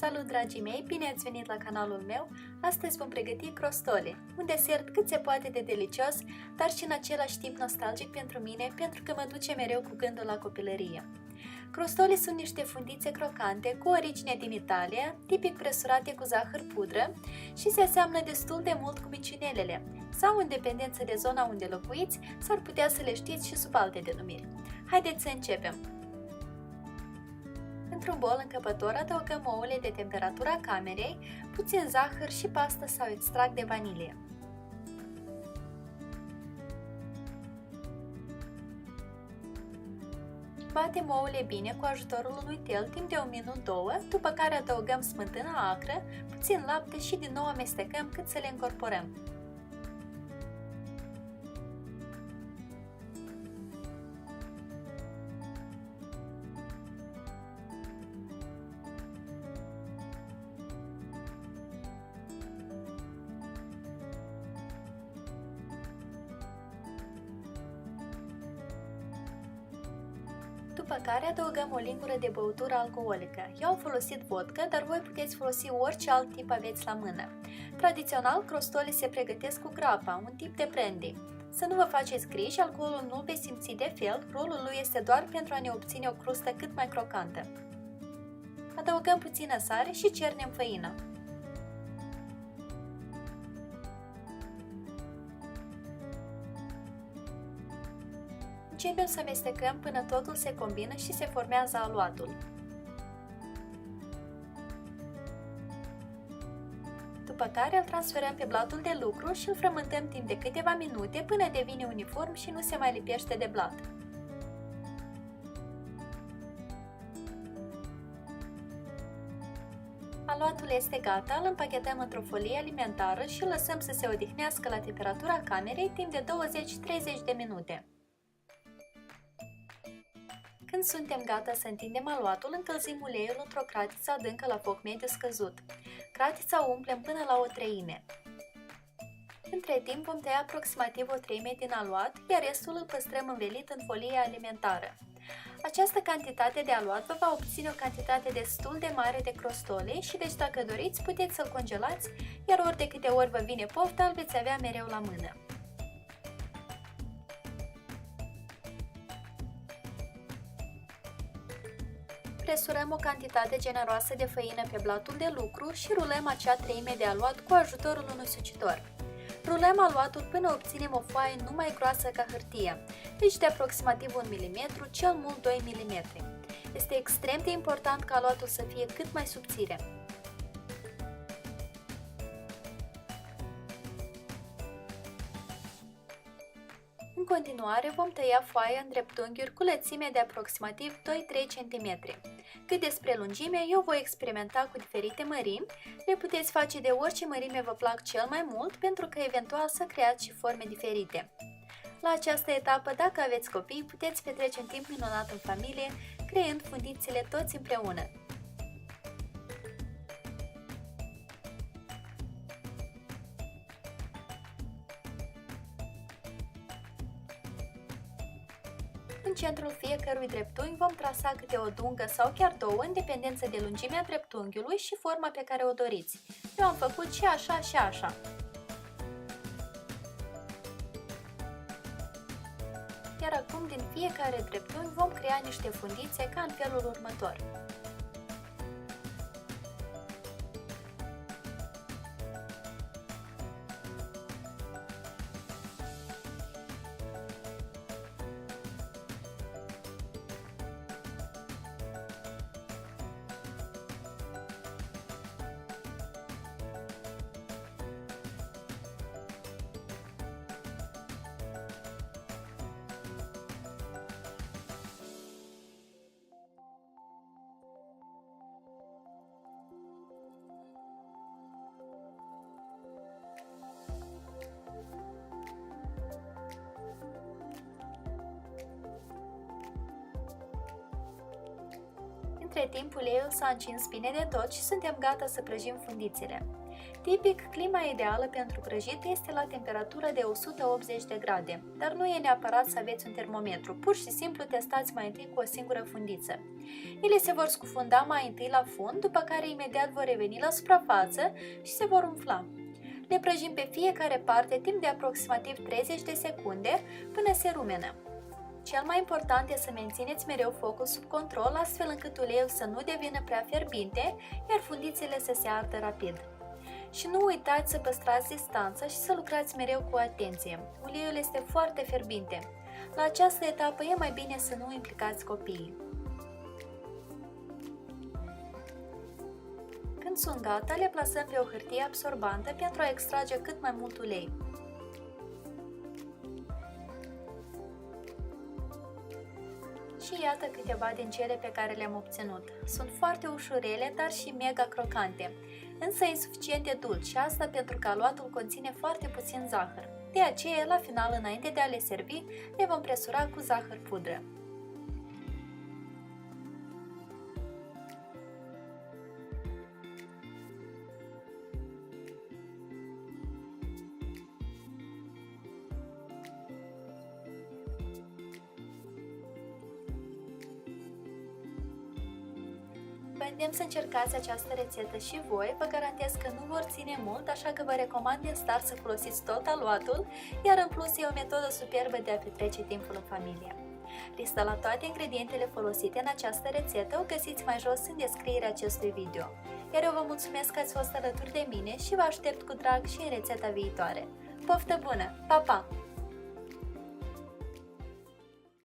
Salut, dragii mei! Bine ați venit la canalul meu! Astăzi vom pregăti crostole, un desert cât se poate de delicios, dar și în același timp nostalgic pentru mine, pentru că mă duce mereu cu gândul la copilărie. Crostole sunt niște fundițe crocante cu origine din Italia, tipic presurate cu zahăr pudră și se aseamnă destul de mult cu micinelele, sau în dependență de zona unde locuiți, s-ar putea să le știți și sub alte denumiri. Haideți să începem! Într-un bol încăpător adăugăm ouăle de temperatura camerei, puțin zahăr și pastă sau extract de vanilie. Batem ouăle bine cu ajutorul unui tel timp de 1 minut-2, după care adăugăm smântână acră, puțin lapte și din nou amestecăm cât să le încorporăm. După care adăugăm o lingură de băutură alcoolică. Eu am folosit vodka, dar voi puteți folosi orice alt tip aveți la mână. Tradițional, crostole se pregătesc cu grappa, un tip de brandy. Să nu vă faceți griji, alcoolul nu veți simți de fel, rolul lui este doar pentru a ne obține o crustă cât mai crocantă. Adăugăm puțină sare și cernem făina. Începem să amestecăm până totul se combină și se formează aluatul. După care îl transferăm pe blatul de lucru și îl frământăm timp de câteva minute până devine uniform și nu se mai lipește de blat. Aluatul este gata, îl împachetăm într-o folie alimentară și îl lăsăm să se odihnească la temperatura camerei timp de 20-30 de minute. Când suntem gata să întindem aluatul, încălzim uleiul într-o cratiță adâncă la foc mediu scăzut. Cratița o umplem până la 1/3. Între timp vom tăia aproximativ 1/3 din aluat, iar restul îl păstrăm învelit în folie alimentară. Această cantitate de aluat vă va obține o cantitate destul de mare de crostole și deci dacă doriți puteți să-l congelați, iar ori de câte ori vă vine pofta, îl veți avea mereu la mână. Presurăm o cantitate generoasă de făină pe blatul de lucru și rulăm acea treime de aluat cu ajutorul unui sucitor. Rulăm aluatul până obținem o foaie nu mai groasă ca hârtia, deci de aproximativ 1 mm, cel mult 2 mm. Este extrem de important ca aluatul să fie cât mai subțire. În continuare vom tăia foaia în dreptunghiuri cu lățime de aproximativ 2-3 cm. Cât despre lungime, eu voi experimenta cu diferite mărimi, le puteți face de orice mărime vă plac cel mai mult pentru că eventual să creați și forme diferite. La această etapă, dacă aveți copii, puteți petrece un timp minunat în familie, creând fundițele toți împreună. În centrul fiecărui dreptunghi vom trasa câte o dungă sau chiar două, în dependență de lungimea dreptunghiului și forma pe care o doriți. Eu am făcut și așa și așa. Iar acum, din fiecare dreptunghi vom crea niște fundițe ca în felul următor. Între timp, uleiul s-a încins bine de tot și suntem gata să prăjim fundițele. Tipic, clima ideală pentru prăjit este la temperatură de 180 de grade, dar nu e neapărat să aveți un termometru, pur și simplu testați mai întâi cu o singură fundiță. Ele se vor scufunda mai întâi la fund, după care imediat vor reveni la suprafață și se vor umfla. Le prăjim pe fiecare parte timp de aproximativ 30 de secunde până se rumenă. Cel mai important este să mențineți mereu focul sub control, astfel încât uleiul să nu devină prea fierbinte, iar fundițele să se ardă rapid. Și nu uitați să păstrați distanța și să lucrați mereu cu atenție. Uleiul este foarte fierbinte. La această etapă e mai bine să nu implicați copiii. Când sunt gata, le plasăm pe o hârtie absorbantă pentru a extrage cât mai mult ulei. Și iată câteva din cele pe care le-am obținut. Sunt foarte ușurele, dar și mega crocante, însă insuficient de dulci, și asta pentru că aluatul conține foarte puțin zahăr. De aceea, la final, înainte de a le servi, le vom presura cu zahăr pudră. Vă îndemn să încercați această rețetă și voi, vă garantez că nu vor ține mult, așa că vă recomand din start să folosiți tot aluatul, iar în plus e o metodă superbă de a petrece timpul în familie. Lista la toate ingredientele folosite în această rețetă o găsiți mai jos în descrierea acestui video. Iar eu vă mulțumesc că ați fost alături de mine și vă aștept cu drag și în rețeta viitoare. Poftă bună! Pa, pa!